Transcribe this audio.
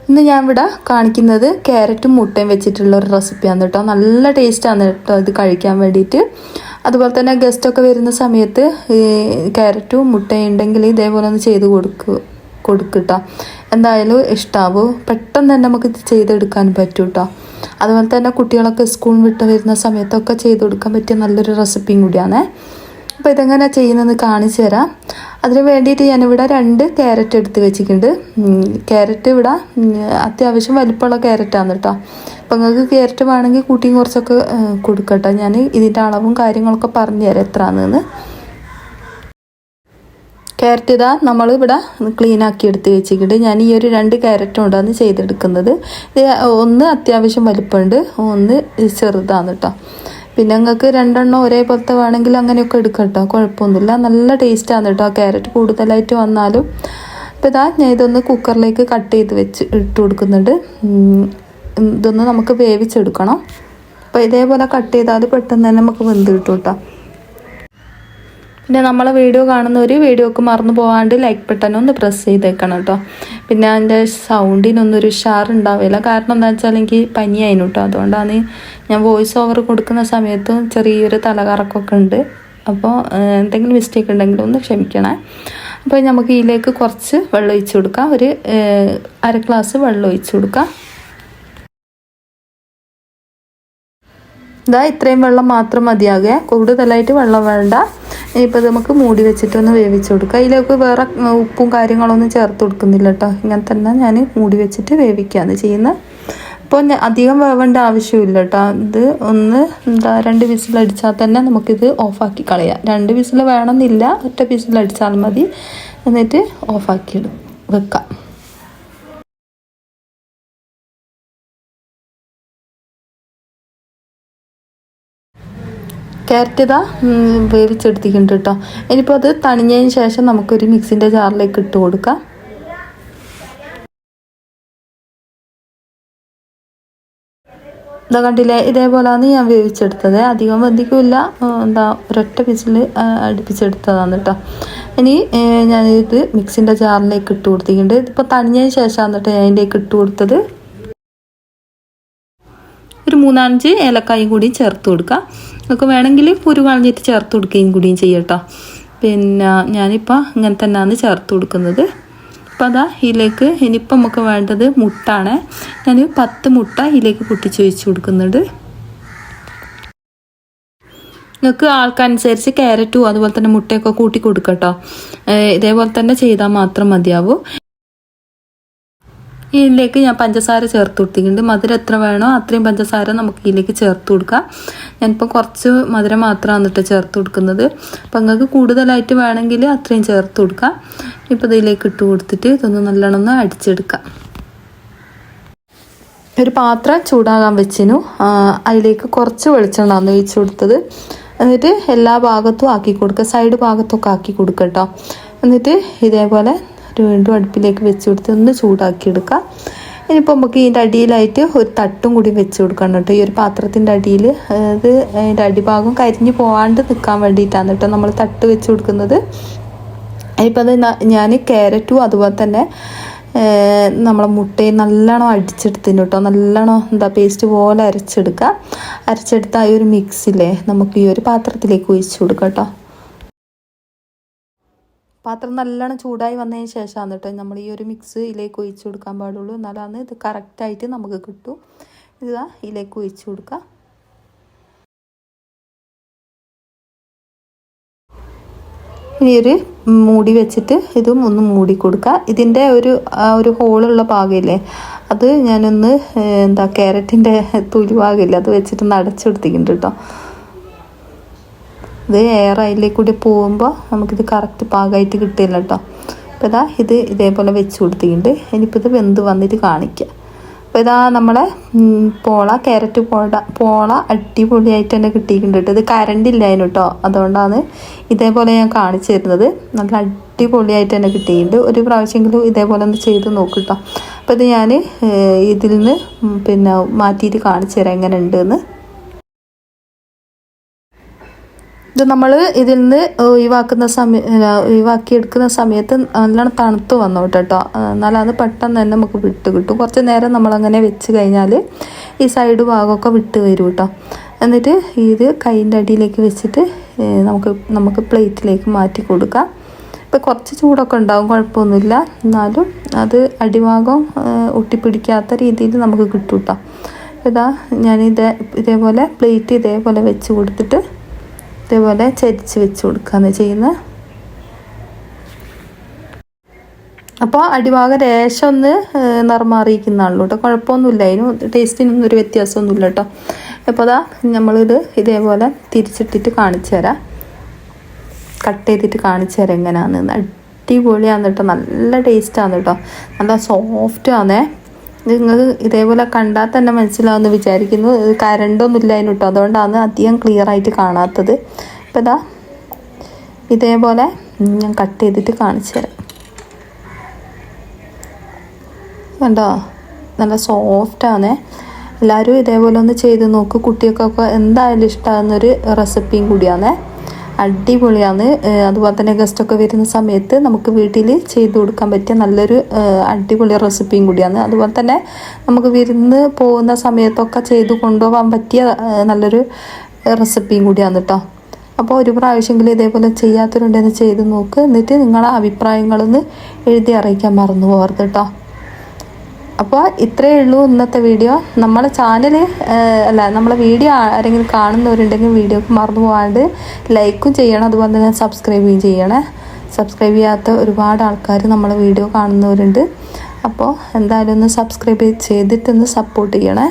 ഇന്ന് ഞാൻ ഇവിടെ കാണിക്കുന്നത് ക്യാരറ്റും മുട്ടയും വെച്ചിട്ടുള്ള ഒരു റെസിപ്പിയാണ് കേട്ടോ. നല്ല ടേസ്റ്റാണ് കേട്ടോ ഇത് കഴിക്കാൻ വേണ്ടിയിട്ട്. അതുപോലെ തന്നെ ഗസ്റ്റൊക്കെ വരുന്ന സമയത്ത് ക്യാരറ്റും മുട്ടയും ഉണ്ടെങ്കിൽ ഇതേപോലെ ഒന്ന് ചെയ്ത് കൊടുക്കട്ടോ. എന്തായാലും ഇഷ്ടാവും. പെട്ടെന്ന് തന്നെ നമുക്ക് ഇത് ചെയ്തെടുക്കാൻ പറ്റും കേട്ടോ. അതുപോലെ തന്നെ കുട്ടികളൊക്കെ സ്കൂൾ വിട്ട് വരുന്ന സമയത്തൊക്കെ ചെയ്ത് കൊടുക്കാൻ പറ്റിയ നല്ലൊരു റെസിപ്പിയും കൂടിയാണ്. അപ്പോൾ ഇതെങ്ങനെ ചെയ്യുന്നതെന്ന് കാണിച്ചു തരാം. അതിന് വേണ്ടിയിട്ട് ഞാനിവിടെ 2 ക്യാരറ്റ് എടുത്ത് വെച്ചിട്ടുണ്ട്. ക്യാരറ്റ് ഇവിടെ അത്യാവശ്യം വലിപ്പമുള്ള ക്യാരറ്റാണ് കേട്ടോ. അപ്പോൾ നിങ്ങൾക്ക് ക്യാരറ്റ് വേണമെങ്കിൽ കൂട്ടിയും കുറച്ചൊക്കെ കൊടുക്കട്ടോ. ഞാൻ ഇതിൻ്റെ അളവും കാര്യങ്ങളൊക്കെ പറഞ്ഞു തരാം എത്രയാണെന്ന്. ക്യാരറ്റ് ഇതാ നമ്മളിവിടെ ക്ലീനാക്കി എടുത്ത് വെച്ചിട്ടുണ്ട്. ഞാൻ ഈ ഒരു 2 ക്യാരറ്റ് കൊണ്ടാണ് ചെയ്തെടുക്കുന്നത്. ഒന്ന് അത്യാവശ്യം വലിപ്പമുണ്ട്, ഒന്ന് ചെറുതാണ് കേട്ടോ. പിന്നെ നിങ്ങൾക്ക് 2 എണ്ണം ഒരേപോലത്തെ വേണമെങ്കിൽ അങ്ങനെയൊക്കെ എടുക്കാം കേട്ടോ, കുഴപ്പമൊന്നുമില്ല. നല്ല ടേസ്റ്റാണ് കേട്ടോ ക്യാരറ്റ് കൂടുതലായിട്ട് വന്നാലും. അപ്പോൾ ഇതാ ഞാൻ ഇതൊന്ന് കുക്കറിലേക്ക് കട്ട് ചെയ്ത് ഇട്ട് കൊടുക്കുന്നുണ്ട്. ഇതൊന്ന് നമുക്ക് വേവിച്ചെടുക്കണം. അപ്പോൾ ഇതേപോലെ കട്ട് ചെയ്താൽ പെട്ടെന്ന് തന്നെ നമുക്ക് വെന്ത് കിട്ടും കേട്ടോ. പിന്നെ നമ്മളെ വീഡിയോ വീഡിയോക്ക് മറന്നു പോകാണ്ട് ലൈക്ക് ബട്ടൺ ഒന്ന് പ്രസ് ചെയ്തേക്കണം കേട്ടോ. പിന്നെ അതിൻ്റെ സൗണ്ടിനൊന്നൊരു ഉഷാറുണ്ടാവില്ല. കാരണം എന്താ വെച്ചാൽ എനിക്ക് പനിയായിരുന്നു കേട്ടോ. അതുകൊണ്ടാണ് ഞാൻ വോയിസ് ഓവർ കൊടുക്കുന്ന സമയത്തും ചെറിയൊരു തലകറക്കമൊക്കെ ഉണ്ട്. അപ്പോൾ എന്തെങ്കിലും മിസ്റ്റേക്ക് ഉണ്ടെങ്കിൽ ഒന്ന് ക്ഷമിക്കണേ. അപ്പോൾ നമുക്ക് ഇതിലേക്ക് കുറച്ച് വെള്ളം ഒഴിച്ച് കൊടുക്കാം. ഒരു 1/2 ഗ്ലാസ് വെള്ളം ഒഴിച്ച് കൊടുക്കാം. ഇതാ ഇത്രയും വെള്ളം മാത്രം മതിയാകുക, കൂടുതലായിട്ട് വെള്ളം വേണ്ട. ഇനിയിപ്പോൾ നമുക്ക് മൂടി വെച്ചിട്ടൊന്ന് വേവിച്ച് കൊടുക്കുക. അതിലേക്ക് വേറെ ഉപ്പും കാര്യങ്ങളൊന്നും ചേർത്ത് കൊടുക്കുന്നില്ല കേട്ടോ. ഇങ്ങനെ തന്നെ ഞാൻ മൂടി വെച്ചിട്ട് വേവിക്കുകയാണ് ചെയ്യുന്നത്. അപ്പോൾ അധികം വേവേണ്ട ആവശ്യമില്ല കേട്ടോ. ഇത് 2 വിസിലടിച്ചാൽ തന്നെ നമുക്കിത് ഓഫാക്കി കളയാം. 2 വിസിൽ വേണമെന്നില്ല, ഒറ്റ വിസിലടിച്ചാൽ മതി. എന്നിട്ട് ഓഫാക്കി വെക്കാം. ക്യാരറ്റ് ഇതാ വേവിച്ചെടുത്തിട്ടുണ്ട് കേട്ടോ. ഇനിയിപ്പോൾ അത് തണിഞ്ഞതിന് ശേഷം നമുക്കൊരു മിക്സിൻ്റെ ജാറിലേക്ക് ഇട്ട് കൊടുക്കാം. ഇതാ കണ്ടില്ലേ, ഇതേപോലെയാണ് ഞാൻ വേവിച്ചെടുത്തത്. അധികം വെന്തിക്കില്ല, ഒരൊറ്റ വിസിൽ അടുപ്പിച്ചെടുത്തതാണ് കേട്ടോ. ഇനി ഞാനിത് മിക്സിൻ്റെ ജാറിലേക്ക് ഇട്ട് കൊടുത്തിട്ടുണ്ട്. ഇതിപ്പോൾ തണിഞ്ഞതിന് ശേഷമാണ് കേട്ടോ ഞാൻ ഇതിലേക്ക് ഇട്ട് കൊടുത്തത്. ഒരു 3-5 ഏലക്കായും കൂടി ചേർത്ത് കൊടുക്കുക. നമുക്ക് വേണമെങ്കിൽ കുരു കളഞ്ഞിട്ട് ചേർത്ത് കൊടുക്കുകയും കൂടിയും ചെയ്യട്ടോ. പിന്നെ ഞാനിപ്പോൾ ഇങ്ങനെ തന്നെയാണ് ചേർത്ത് കൊടുക്കുന്നത്. അപ്പോൾ അതാ ഇതിലേക്ക് ഇനിയിപ്പോൾ നമുക്ക് വേണ്ടത് മുട്ടാണ്. ഞാൻ 10 മുട്ട ഇതിലേക്ക് പൊട്ടിച്ച് വെച്ച് കൊടുക്കുന്നുണ്ട്. നിങ്ങൾക്ക് ആൾക്കനുസരിച്ച് ക്യാരറ്റും അതുപോലെ തന്നെ മുട്ടയൊക്കെ കൂട്ടി കൊടുക്കട്ടോ. ഇതേപോലെ തന്നെ ചെയ്താൽ മാത്രം മതിയാവും. ഇതിലേക്ക് ഞാൻ പഞ്ചസാര ചേർത്ത് കൊടുത്തിട്ടുണ്ട്. മധുരം എത്ര വേണോ അത്രയും പഞ്ചസാര നമുക്ക് ഇതിലേക്ക് ചേർത്ത് കൊടുക്കാം. ഞാനിപ്പോൾ കുറച്ച് മധുരം മാത്രമാണ് കേട്ടോ ചേർത്ത് കൊടുക്കുന്നത്. അപ്പം നിങ്ങൾക്ക് കൂടുതലായിട്ട് വേണമെങ്കിൽ അത്രയും ചേർത്ത് കൊടുക്കാം. ഇപ്പോൾ ഇതിലേക്ക് ഇട്ട് കൊടുത്തിട്ട് ഇതൊന്ന് നല്ലോണം ഒന്ന് അടിച്ചെടുക്കാം. ഒരു പാത്രം ചൂടാകാൻ വെച്ചിനു. അതിലേക്ക് കുറച്ച് വെളിച്ചെണ്ണ ഒഴിച്ച് കൊടുത്തത്. എന്നിട്ട് എല്ലാ ഭാഗത്തും ആക്കി കൊടുക്കുക, സൈഡ് ഭാഗത്തൊക്കെ ആക്കി കൊടുക്കുക കേട്ടോ. എന്നിട്ട് ഇതേപോലെ വീണ്ടും അടുപ്പിലേക്ക് വെച്ച് കൊടുത്ത് ഒന്ന് ചൂടാക്കിയെടുക്കുക. ഇനിയിപ്പോൾ നമുക്ക് ഇതിൻ്റെ അടിയിലായിട്ട് ഒരു തട്ടും കൂടി വെച്ച് കൊടുക്കണം കേട്ടോ. ഈ ഒരു പാത്രത്തിൻ്റെ അടിയിൽ അത് അതിൻ്റെ അടിഭാഗം കരിഞ്ഞ് പോകാണ്ട് നിൽക്കാൻ വേണ്ടിയിട്ടാണ് കേട്ടോ നമ്മൾ തട്ട് വെച്ച് കൊടുക്കുന്നത്. ഇപ്പം അത് ഞാൻ ക്യാരറ്റും അതുപോലെ തന്നെ നമ്മളെ മുട്ടയും നല്ലോണം അടിച്ചെടുത്തിന് കേട്ടോ. നല്ലോണം പേസ്റ്റ് പോലെ അരച്ചെടുത്ത ആ ഒരു മിക്സിലെ നമുക്ക് ഈ ഒരു പാത്രത്തിലേക്ക് ഒഴിച്ച് കൊടുക്കാം കേട്ടോ. പാത്രം നല്ലോണം ചൂടായി വന്നതിന് ശേഷമാണ് കേട്ടോ നമ്മൾ ഈ ഒരു മിക്സ് ഇതിലേക്ക് ഒഴിച്ച് കൊടുക്കാൻ പാടുള്ളൂ. എന്നാലാണ് ഇത് കറക്റ്റായിട്ട് നമുക്ക് കിട്ടും. ഇതാ ഇതിലേക്ക് ഒഴിച്ച് കൊടുക്കുക. ഇനി ഒരു മൂടി വെച്ചിട്ട് ഇതും ഒന്ന് മൂടി കൊടുക്കുക. ഇതിൻ്റെ ഒരു ഹോളുള്ള ഭാഗമില്ലേ, അത് ഞാനൊന്ന് ക്യാരറ്റിൻ്റെ തൊലി ഭാഗമില്ല, അത് വെച്ചിട്ട് അടച്ചെടുത്തിട്ടുണ്ട് കേട്ടോ. ഇത് എയർ അതിലേക്ക് കൂടി പോകുമ്പോൾ നമുക്കിത് കറക്റ്റ് പാകമായിട്ട് കിട്ടില്ല കേട്ടോ. അപ്പോൾ ഇതാ ഇത് ഇതേപോലെ വെച്ച് കൊടുത്തിട്ടുണ്ട്. ഇനിയിപ്പോൾ ഇത് വെന്ത് വന്നിട്ട് കാണിക്കുക. അപ്പോൾ ഇതാ നമ്മളെ ക്യാരറ്റ് പോള അടിപൊളിയായിട്ട് തന്നെ കിട്ടിയിട്ടുണ്ട് കേട്ടോ. ഇത് കറണ്ട് ഇല്ലായിരുന്നു കേട്ടോ, അതുകൊണ്ടാണ് ഇതേപോലെ ഞാൻ കാണിച്ചു തരുന്നത്. നല്ല അടിപൊളിയായിട്ട് തന്നെ കിട്ടിയിട്ടുണ്ട്. ഒരു പ്രാവശ്യമെങ്കിലും ഇതേപോലെ ഒന്ന് ചെയ്ത് നോക്കും കേട്ടോ. അപ്പോൾ ഇത് ഞാൻ ഇതിൽ നിന്ന് മാറ്റിയിട്ട് കാണിച്ചു തരാം എങ്ങനെ ഉണ്ടെന്ന്. ഇത് നമ്മൾ ഇതിൽ നിന്ന് ഒഴിവാക്കിയെടുക്കുന്ന സമയത്ത് നല്ലോണം തണുത്ത് വന്നോട്ടെ കേട്ടോ. എന്നാലും അത് പെട്ടെന്ന് തന്നെ നമുക്ക് വിട്ട് കിട്ടും. കുറച്ച് നേരം നമ്മളങ്ങനെ വെച്ച് കഴിഞ്ഞാൽ ഈ സൈഡ് ഭാഗമൊക്കെ വിട്ട് വരും കേട്ടോ. എന്നിട്ട് ഇത് കൈൻ്റെ അടിയിലേക്ക് വെച്ചിട്ട് നമുക്ക് പ്ലേറ്റിലേക്ക് മാറ്റി കൊടുക്കാം. ഇപ്പോൾ കുറച്ച് ചൂടൊക്കെ ഉണ്ടാവും, കുഴപ്പമൊന്നുമില്ല. എന്നാലും അത് അടിഭാഗം ഒട്ടിപ്പിടിക്കാത്ത രീതിയിൽ നമുക്ക് കിട്ടും കേട്ടോ. ഇതാ ഞാൻ ഇതേപോലെ പ്ലേറ്റ് ഇതേപോലെ വെച്ച് കൊടുത്തിട്ട് ഇതേപോലെ ചരിച്ച് വെച്ച് കൊടുക്കുകയാണ് ചെയ്യുന്നത്. അപ്പോൾ അടിഭാഗം രേശം ഒന്ന് നിറമാറിയിരിക്കുന്നതാണല്ലോ കേട്ടോ. കുഴപ്പമൊന്നുമില്ല, അതിന് ടേസ്റ്റിനൊന്നും ഒരു വ്യത്യാസമൊന്നുമില്ല കേട്ടോ. അപ്പോൾ അതാ നമ്മളിത് ഇതേപോലെ തിരിച്ചിട്ടിട്ട് കാണിച്ചു തരാം, കട്ട് ചെയ്തിട്ട് കാണിച്ചു തരാം എങ്ങനെയാണെന്ന്. അടിപൊളിയാണ് കേട്ടോ, നല്ല ടേസ്റ്റാണ് കേട്ടോ, നല്ല സോഫ്റ്റാണേ. നിങ്ങൾക്ക് ഇതേപോലെ കണ്ടാൽ തന്നെ മനസ്സിലാവുമെന്ന് വിചാരിക്കുന്നു. കരണ്ടൊന്നും ഇല്ല അതിന് കേട്ടോ, അതുകൊണ്ടാണ് അധികം ക്ലിയർ ആയിട്ട് കാണാത്തത്. അപ്പോൾ ഇതാ ഇതേപോലെ ഞാൻ കട്ട് ചെയ്തിട്ട് കാണിച്ചു തരാം. കണ്ടോ, നല്ല സോഫ്റ്റാണേ. എല്ലാവരും ഇതേപോലെ ഒന്ന് ചെയ്ത് നോക്ക്. കുട്ടികൾക്കൊക്കെ എന്തായാലും ഇഷ്ടമാകുന്നൊരു റെസിപ്പിയും കൂടിയാണ്, അടിപൊളിയാണ്. അതുപോലെ തന്നെ ഗസ്റ്റൊക്കെ വരുന്ന സമയത്ത് നമുക്ക് വീട്ടിൽ ചെയ്ത് കൊടുക്കാൻ പറ്റിയ നല്ലൊരു അടിപൊളി റെസിപ്പിയും കൂടിയാണ്. അതുപോലെ തന്നെ നമുക്ക് വിരുന്ന് പോകുന്ന സമയത്തൊക്കെ ചെയ്ത് കൊണ്ടുപോകാൻ പറ്റിയ നല്ലൊരു റെസിപ്പിയും കൂടിയാണ് കേട്ടോ. അപ്പോൾ ഒരു പ്രാവശ്യമെങ്കിലും ഇതേപോലെ ചെയ്യാത്തവരുണ്ടെന്ന് ചെയ്ത് നോക്ക്. എന്നിട്ട് നിങ്ങളെ അഭിപ്രായങ്ങളൊന്ന് എഴുതി അറിയിക്കാൻ മറന്നു പോകരുത് കേട്ടോ. അപ്പോൾ ഇത്രയേ ഉള്ളൂ ഇന്നത്തെ വീഡിയോ. നമ്മളെ ചാനൽ നമ്മളെ വീഡിയോ ആരെങ്കിലും കാണുന്നവരുണ്ടെങ്കിൽ വീഡിയോക്ക് മറന്നു പോകാണ്ട് ലൈക്കും ചെയ്യണം, അതുപോലെ തന്നെ സബ്സ്ക്രൈബും ചെയ്യണേ. സബ്സ്ക്രൈബ് ചെയ്യാത്ത ഒരുപാട് ആൾക്കാർ നമ്മളെ വീഡിയോ കാണുന്നവരുണ്ട്. അപ്പോൾ എന്തായാലും ഒന്ന് സബ്സ്ക്രൈബ് ചെയ്തിട്ടൊന്ന് സപ്പോർട്ട് ചെയ്യണേ.